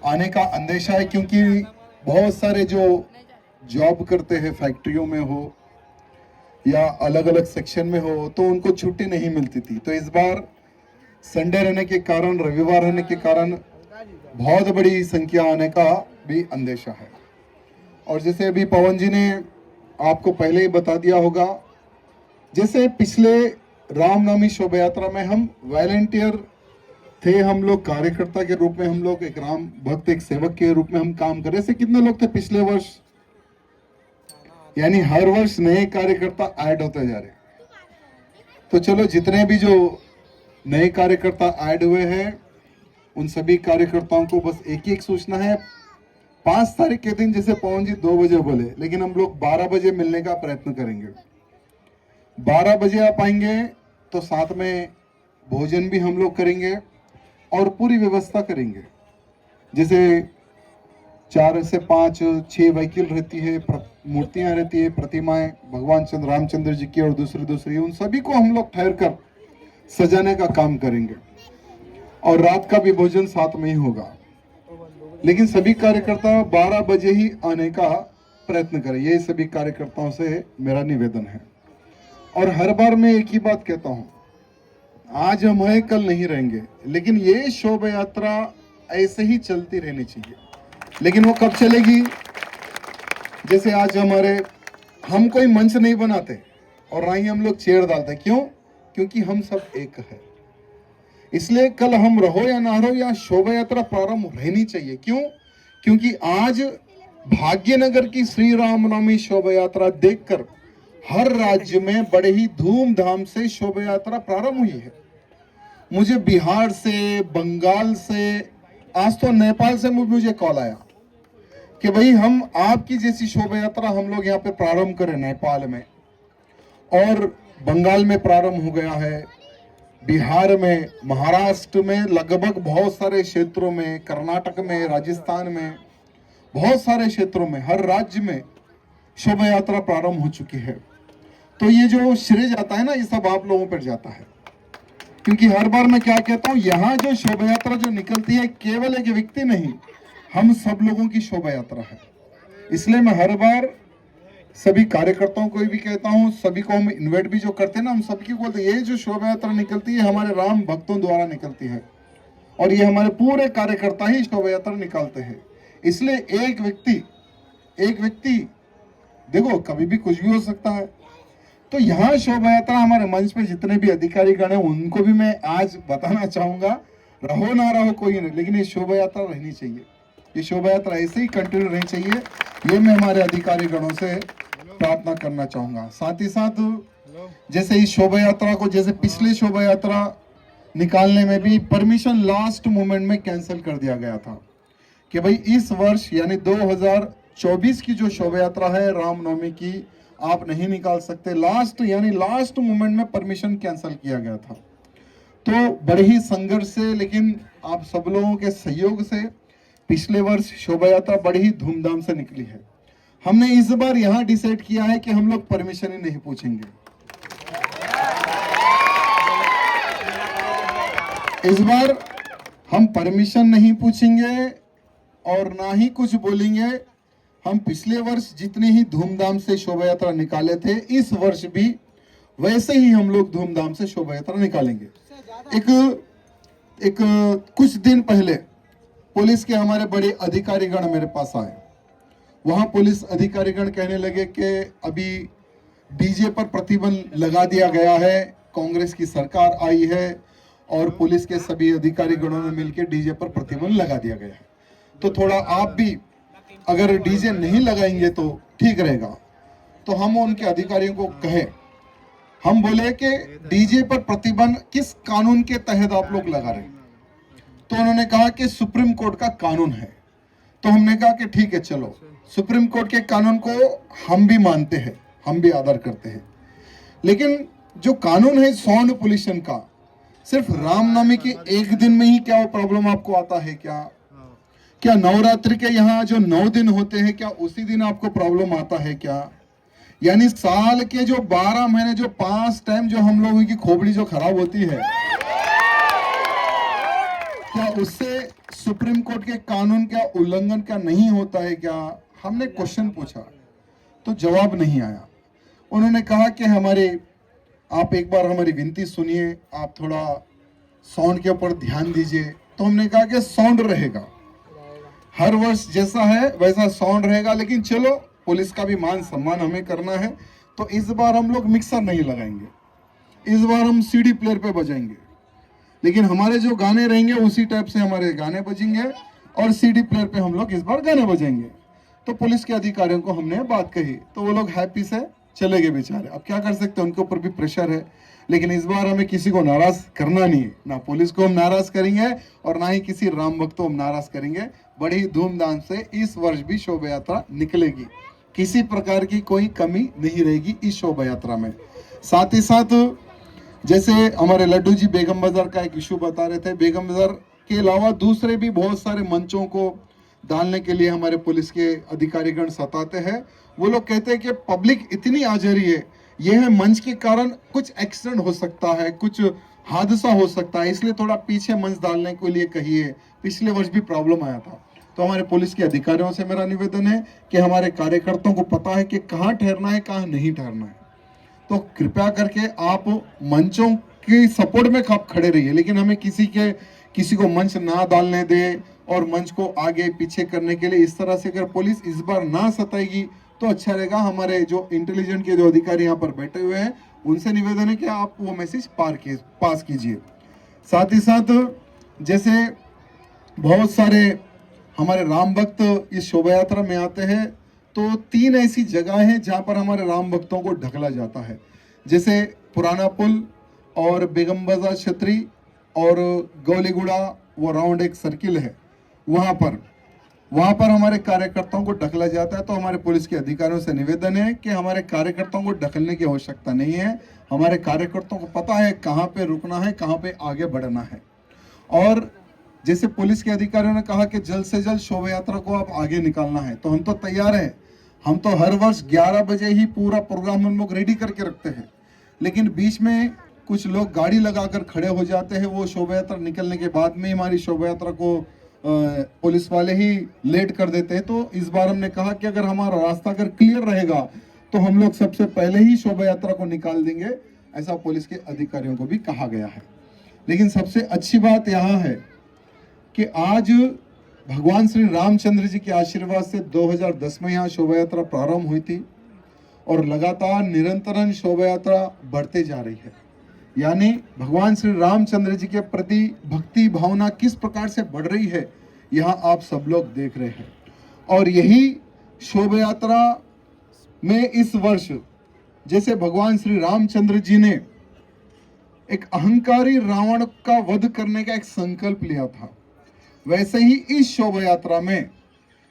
आने का अंदेशा है, क्योंकि बहुत सारे जो जॉब करते हैं फैक्ट्रियों में हो या अलग अलग सेक्शन में हो तो उनको छुट्टी नहीं मिलती थी। तो इस बार संडे रहने के कारण, रविवार रहने के कारण बहुत बड़ी संख्या आने का भी अंदेशा है। और जैसे अभी पवन जी ने आपको पहले ही बता दिया होगा, जैसे पिछले रामनवमी शोभा यात्रा में हम वॉलंटियर थे, हम लोग कार्यकर्ता के रूप में, हम लोग एक राम भक्त, एक सेवक के रूप में हम काम कर रहे थे। कितने लोग थे पिछले वर्ष? यानी हर वर्ष नए कार्यकर्ता ऐड होते जा रहे। तो चलो, जितने भी जो नए कार्यकर्ता ऐड हुए हैं उन सभी कार्यकर्ताओं को बस एक ही एक सूचना है, 5 तारीख के दिन जैसे पवन जी 2 बजे बोले, लेकिन हम लोग 12 बजे मिलने का प्रयत्न करेंगे। 12 बजे आप आएंगे तो साथ में भोजन भी हम लोग करेंगे और पूरी व्यवस्था करेंगे। जैसे 4 से 5 6 व्हीकल रहती है, मूर्तियां रहती है, प्रतिमाएं भगवान रामचंद्र जी की और दूसरी उन सभी को हम लोग ठहर कर सजाने का काम करेंगे। और रात का भी भोजन साथ में ही होगा। लेकिन सभी कार्यकर्ता 12 बजे ही आने का प्रयत्न करें, ये सभी कार्यकर्ताओं से मेरा निवेदन है। और हर बार मैं एक ही बात कहता हूं, आज हम हैं कल नहीं रहेंगे, लेकिन ये शोभा यात्रा ऐसे ही चलती रहनी चाहिए। लेकिन वो कब चलेगी? जैसे आज हम कोई मंच नहीं बनाते और ना ही हम लोग चेयर डालते। क्यों? क्योंकि हम सब एक है। इसलिए कल हम रहो या ना रहो, या शोभा यात्रा प्रारंभ रहनी चाहिए। क्यों? क्योंकि आज भाग्यनगर की श्री रामनवमी शोभा यात्रा देखकर हर राज्य में बड़े ही धूमधाम से शोभा यात्रा प्रारंभ हुई है। मुझे बिहार से, बंगाल से, आज तो नेपाल से मुझे कॉल आया कि भाई हम आपकी जैसी शोभा यात्रा हम लोग यहाँ पे प्रारंभ करें नेपाल में, और बंगाल में प्रारंभ हो गया है, बिहार में, महाराष्ट्र में, लगभग बहुत सारे क्षेत्रों में, कर्नाटक में, राजस्थान में, बहुत सारे क्षेत्रों में, हर राज्य में शोभा यात्रा प्रारंभ हो चुकी है। तो ये जो श्रेय जाता है ना, ये सब आप लोगों पर जाता है। क्योंकि हर बार मैं क्या कहता हूं, यहाँ जो शोभा यात्रा जो निकलती है केवल एक व्यक्ति नहीं, हम सब लोगों की शोभा यात्रा है। इसलिए मैं हर बार सभी कार्यकर्ताओं को भी कहता हूं, सभी को हम इन्वाइट भी जो करते हैं ना, हम सबकी बोलते हैं ये जो शोभा यात्रा निकलती है हमारे राम भक्तों द्वारा निकलती है, और ये हमारे पूरे कार्यकर्ता ही शोभा यात्रा निकालते हैं। इसलिए एक व्यक्ति देखो कभी भी कुछ भी हो सकता है। तो यहाँ शोभा यात्रा, हमारे मंच पे जितने भी अधिकारीगण हैं उनको भी मैं आज बताना चाहूंगा, रहो ना रहो कोई नहीं, लेकिन ये शोभा यात्रा रहनी चाहिए। ये शोभा यात्रा ऐसे ही कंटिन्यू रहनी चाहिए, ये मैं हमारे अधिकारीगणों से प्रार्थना करना चाहूंगा। साथ ही साथ जैसे इस शोभा यात्रा को, जैसे पिछले शोभा यात्रा निकालने में भी परमिशन लास्ट मोमेंट में कैंसिल कर दिया गया था कि भाई इस वर्ष यानी 2024 की जो शोभा यात्रा है रामनवमी की, आप नहीं निकाल सकते। लास्ट मोमेंट में परमिशन कैंसिल किया गया था। तो बड़े ही संघर्ष से, लेकिन आप सब लोगों के सहयोग से पिछले वर्ष शोभा यात्रा बड़ी ही धूमधाम से निकली है। हमने इस बार यहां डिसाइड किया है कि हम लोग परमिशन ही नहीं पूछेंगे। इस बार हम परमिशन नहीं पूछेंगे और ना ही कुछ बोलेंगे। हम पिछले वर्ष जितनी ही धूमधाम से शोभा यात्रा निकाले थे, इस वर्ष भी वैसे ही हम लोग धूमधाम से शोभा यात्रा निकालेंगे। एक कुछ दिन पहले पुलिस के हमारे बड़े अधिकारीगण मेरे पास आए। वहां पुलिस अधिकारीगण कहने लगे कि अभी डीजे पर प्रतिबंध लगा दिया गया है, कांग्रेस की सरकार आई है और पुलिस के सभी अधिकारीगणों ने मिलकर डीजे पर प्रतिबंध लगा दिया गया है। तो थोड़ा आप भी अगर डीजे नहीं लगाएंगे तो ठीक रहेगा। तो हम उनके अधिकारियों को कहे, हम बोले कि डीजे पर प्रतिबंध किस कानून के तहत आप लोग लगा रहे हैं? तो उन्होंने कहा कि सुप्रीम कोर्ट का कानून है। तो हमने कहा कि ठीक है, चलो सुप्रीम कोर्ट के कानून को हम भी मानते हैं, हम भी आदर करते हैं, लेकिन जो कानून है साउंड पोल्यूशन का, सिर्फ रामनवमी के एक दिन में ही क्या वो प्रॉब्लम आपको आता है? क्या नवरात्रि के यहाँ जो 9 दिन होते हैं, क्या उसी दिन आपको प्रॉब्लम आता है क्या? यानी साल के जो 12 महीने, जो 5 टाइम जो हम लोगों की खोपड़ी जो खराब होती है, क्या उससे सुप्रीम कोर्ट के कानून का उल्लंघन क्या नहीं होता है क्या? हमने क्वेश्चन पूछा तो जवाब नहीं आया। उन्होंने कहा कि आप एक बार हमारी विनती सुनिए, आप थोड़ा साउंड के ऊपर ध्यान दीजिए। तो हमने कहा कि साउंड रहेगा, हर वर्ष जैसा है वैसा साउंड रहेगा, लेकिन चलो पुलिस का भी मान सम्मान हमें करना है, तो इस बार हम लोग मिक्सर नहीं लगाएंगे, इस बार हम सीडी प्लेयर पे बजाएंगे, लेकिन हमारे जो गाने रहेंगे उसी टाइप से हमारे गाने बजेंगे और सीडी प्लेयर पे हम लोग इस बार गाने बजाएंगे। तो पुलिस के अधिकारियों को हमने बात कही तो वो लोग हैप्पी से चले गए बेचारे। अब क्या कर सकते हैं, उनके ऊपर भी प्रेशर है, लेकिन इस बार हमें किसी को नाराज करना नहीं है, ना पुलिस को हम नाराज करेंगे और ना ही किसी राम भक्त को हम नाराज करेंगे। बड़ी धूमधाम से इस वर्ष भी शोभा यात्रा निकलेगी, किसी प्रकार की कोई कमी नहीं रहेगी इस शोभा यात्रा में। साथ ही साथ जैसे हमारे लड्डू जी बेगम बाजार का एक इशू बता रहे थे, बेगम बाजार के अलावा दूसरे भी बहुत सारे मंचों को डालने के लिए हमारे पुलिस के अधिकारीगण सताते हैं। वो लोग कहते हैं कि पब्लिक इतनी आ जा रही है, यह मंच के कारण कुछ एक्सीडेंट हो सकता है, कुछ हादसा हो सकता है, इसलिए थोड़ा पीछे मंच डालने के लिए कहिए। पिछले वर्ष भी प्रॉब्लम आया था। तो हमारे पुलिस के अधिकारियों से मेरा निवेदन है कि हमारे कार्यकर्ताओं को पता है कि कहाँ ठहरना है, कहाँ नहीं ठहरना है, तो कृपया करके आप मंचों की सपोर्ट में आप खड़े रहिए, लेकिन हमें किसी को मंच ना डालने दे और मंच को आगे पीछे करने के लिए इस तरह से अगर पुलिस इस बार ना सताएगी तो अच्छा रहेगा। हमारे जो इंटेलिजेंट के जो अधिकारी यहाँ पर बैठे हुए हैं उनसे निवेदन है कि आप वो मैसेज पास कीजिए। साथ ही साथ जैसे बहुत सारे हमारे राम भक्त इस शोभा यात्रा में आते हैं, तो 3 ऐसी जगह हैं जहां पर हमारे राम भक्तों को ढकला जाता है, जैसे पुराना पुल और बेगम बाजार छतरी और गौलीगुड़ा, वो राउंड एक सर्किल है, वहां पर हमारे कार्यकर्ताओं को ढकला जाता है। तो हमारे पुलिस के अधिकारियों से निवेदन है कि हमारे कार्यकर्ताओं को ढकलने की आवश्यकता नहीं है, हमारे कार्यकर्ताओं को पता है कहाँ पे रुकना है, कहाँ पे आगे बढ़ना है। और जैसे पुलिस के अधिकारियों ने कहा कि जल्द से जल्द शोभा यात्रा को आप आगे निकालना है, तो हम तो तैयार हैं। हम तो हर वर्ष 11 बजे ही पूरा प्रोग्राम हम लोग रेडी करके रखते हैं, लेकिन बीच में कुछ लोग गाड़ी लगाकर खड़े हो जाते हैं। वो शोभा यात्रा निकलने के बाद में हमारी शोभा यात्रा को पुलिस वाले ही लेट कर देते हैं। तो इस बार हमने कहा कि अगर हमारा रास्ता अगर क्लियर रहेगा तो हम लोग सबसे पहले ही शोभा यात्रा को निकाल देंगे, ऐसा पुलिस के अधिकारियों को भी कहा गया है। लेकिन सबसे अच्छी बात यहाँ है कि आज भगवान श्री रामचंद्र जी के आशीर्वाद से 2010 में यहाँ शोभा यात्रा प्रारंभ हुई थी और लगातार निरंतरन शोभा यात्रा बढ़ते जा रही है। यानी भगवान श्री रामचंद्र जी के प्रति भक्ति भावना किस प्रकार से बढ़ रही है, यहाँ आप सब लोग देख रहे हैं। और यही शोभा यात्रा में इस वर्ष जैसे भगवान श्री रामचंद्र जी ने एक अहंकारी रावण का वध करने का एक संकल्प लिया था, वैसे ही इस शोभा यात्रा में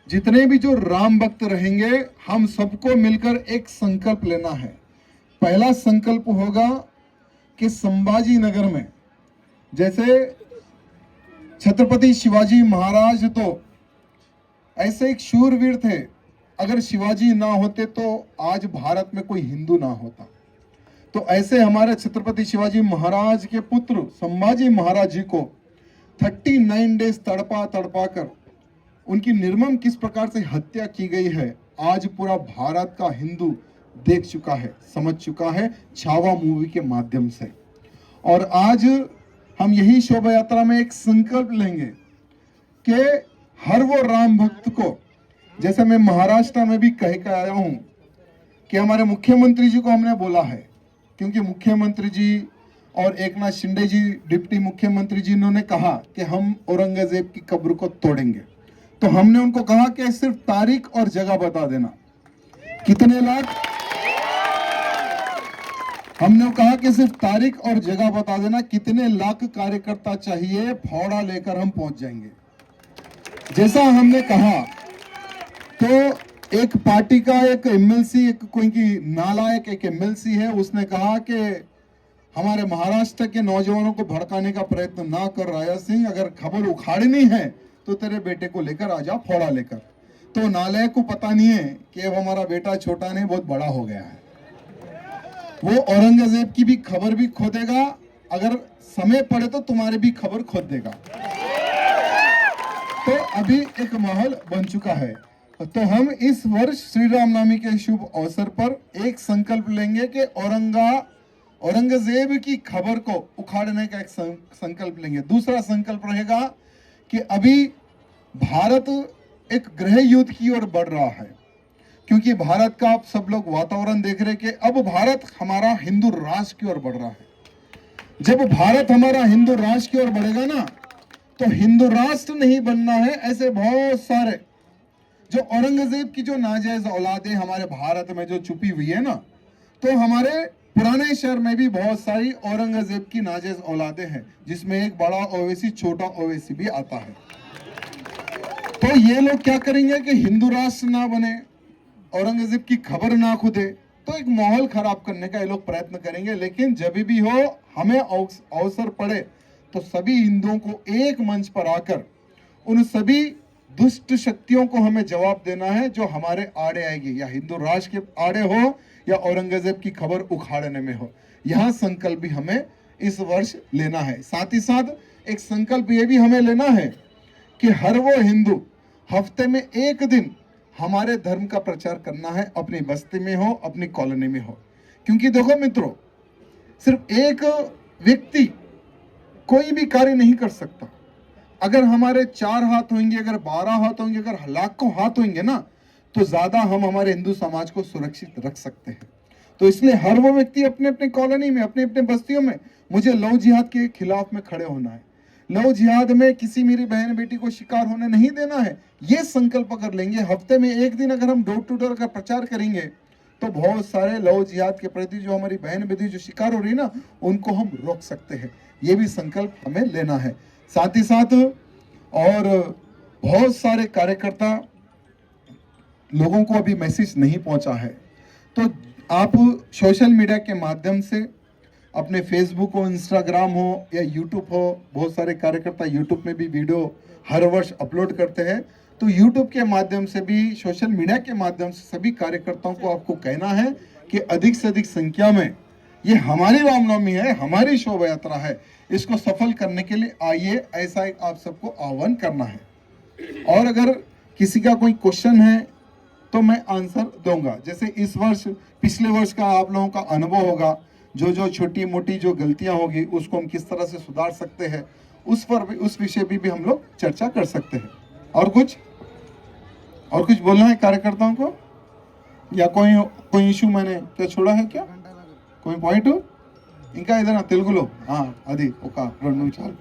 जितने भी जो राम भक्त रहेंगे, हम सबको मिलकर एक संकल्प लेना है। पहला संकल्प होगा कि संभाजी नगर में जैसे छत्रपति शिवाजी महाराज तो ऐसे एक शूरवीर थे, अगर शिवाजी ना होते तो आज भारत में कोई हिंदू ना होता। तो ऐसे हमारे छत्रपति शिवाजी महाराज के पुत्र संभाजी महाराज जी को 39 डेज तड़पा कर उनकी निर्मम किस प्रकार से हत्या की गई है, आज पूरा भारत का हिंदू देख चुका है, समझ चुका है छावा मूवी के माध्यम से। और आज हम यही शोभा यात्रा में एक संकल्प लेंगे कि हर वो राम भक्त को, जैसे मैं महाराष्ट्र में भी कह के आया हूं कि हमारे मुख्यमंत्री जी को हमने बोला है, क्योंकि मुख्यमंत्री जी और एकनाथ शिंदे जी डिप्टी मुख्यमंत्री जी ने कहा कि हम औरंगजेब की कब्र को तोड़ेंगे, तो हमने उनको कहा कि सिर्फ तारीख और जगह बता देना, कितने लाख, हमने कहा कि सिर्फ तारीख और जगह बता देना, कितने लाख कार्यकर्ता चाहिए, फावड़ा लेकर हम पहुंच जाएंगे। जैसा हमने कहा तो एक पार्टी का एक एमएलसी, एक कोई की नालायक एक एमएलसी है, उसने कहा कि हमारे महाराष्ट्र के नौजवानों को भड़काने का प्रयत्न ना कर राजा सिंह, अगर खबर उखाड़नी है तो तेरे बेटे को लेकर आ जा फावड़ा लेकर। तो नालायक को पता नहीं है कि अब हमारा बेटा छोटा नहीं बहुत बड़ा हो गया है, वो औरंगजेब की भी खबर भी खो देगा, अगर समय पड़े तो तुम्हारे भी खबर खो देगा। तो अभी एक माहौल बन चुका है। तो हम इस वर्ष श्री रामनवमी के शुभ अवसर पर एक संकल्प लेंगे कि औरंगजेब की खबर को उखाड़ने का एक संकल्प लेंगे। दूसरा संकल्प रहेगा कि अभी भारत एक गृह युद्ध की ओर बढ़ रहा है, क्योंकि भारत का आप सब लोग वातावरण देख रहे कि अब भारत हमारा हिंदू राष्ट्र की ओर बढ़ रहा है। जब भारत हमारा हिंदू राष्ट्र की ओर बढ़ेगा ना, तो हिंदू राष्ट्र नहीं बनना है ऐसे बहुत सारे जो औरंगजेब की जो नाजायज औलादें हमारे भारत में जो छुपी हुई है ना, तो हमारे पुराने शहर में भी बहुत सारी औरंगजेब की नाजायज औलादें हैं, जिसमें एक बड़ा ओवैसी छोटा ओवैसी भी आता है। तो ये लोग क्या करेंगे कि हिंदू राष्ट्र ना बने, औरंगजेब की खबर ना खुदे, तो एक माहौल खराब करने का ये लोग प्रयत्न करेंगे। लेकिन जब भी हो हमें अवसर पड़े तो सभी हिंदुओं को एक मंच पर आकर उन सभी दुष्ट शक्तियों को हमें जवाब देना है जो हमारे आड़े आएगी, या हिंदू राष्ट्र के आड़े हो या औरंगजेब की खबर उखाड़ने में हो। यह संकल्प भी हमें इस वर्ष लेना है। साथ ही साथ एक संकल्प ये भी हमें लेना है कि हर वो हिंदू हफ्ते में एक दिन हमारे धर्म का प्रचार करना है, अपनी बस्ती में हो, अपनी कॉलोनी में हो। क्योंकि देखो मित्रों, सिर्फ एक व्यक्ति कोई भी कार्य नहीं कर सकता। अगर हमारे 4 हाथ होंगे, अगर 12 हाथ होंगे, अगर लाखों हाथ होंगे ना, तो ज्यादा हम हमारे हिंदू समाज को सुरक्षित रख सकते हैं। तो इसलिए हर वो व्यक्ति अपने अपने कॉलोनी में, अपने अपने बस्तियों में मुझे लव जिहाद के खिलाफ में खड़े होना है। लव जिहाद में किसी मेरी बहन बेटी को शिकार होने नहीं देना है, ये संकल्प कर लेंगे। हफ्ते में एक दिन अगर हम डोर टू डोर का प्रचार करेंगे तो बहुत सारे लव जिहाद के प्रति जो हमारी बहन बेटी जो शिकार हो रही है ना, उनको हम रोक सकते हैं। ये भी संकल्प हमें लेना है। साथ ही साथ और बहुत सारे कार्यकर्ता लोगों को अभी मैसेज नहीं पहुंचा है, तो आप सोशल मीडिया के माध्यम से अपने फेसबुक हो, इंस्टाग्राम हो या यूट्यूब हो, बहुत सारे कार्यकर्ता यूट्यूब में भी वीडियो हर वर्ष अपलोड करते हैं। तो यूट्यूब के माध्यम से भी, सोशल मीडिया के माध्यम से सभी कार्यकर्ताओं को आपको कहना है कि अधिक से अधिक संख्या में, ये हमारी रामनवमी है, हमारी शोभा यात्रा है, इसको सफल करने के लिए आइए, ऐसा एक आप सबको आह्वान करना है। और अगर किसी का कोई क्वेश्चन है तो मैं आंसर दूंगा। जैसे इस वर्ष, पिछले वर्ष का आप लोगों का अनुभव होगा, जो जो छोटी मोटी जो गलतियां होगी उसको हम किस तरह से सुधार सकते हैं, उस पर भी, उस विषय भी हम लोग चर्चा कर सकते हैं। और कुछ बोलना है कार्यकर्ताओं को, या कोई इशू मैंने क्या छोड़ा है क्या, कोई पॉइंट हो ఇంకా ఏదైనా తెలుగులో అది ఒక 2 నిమిషాలు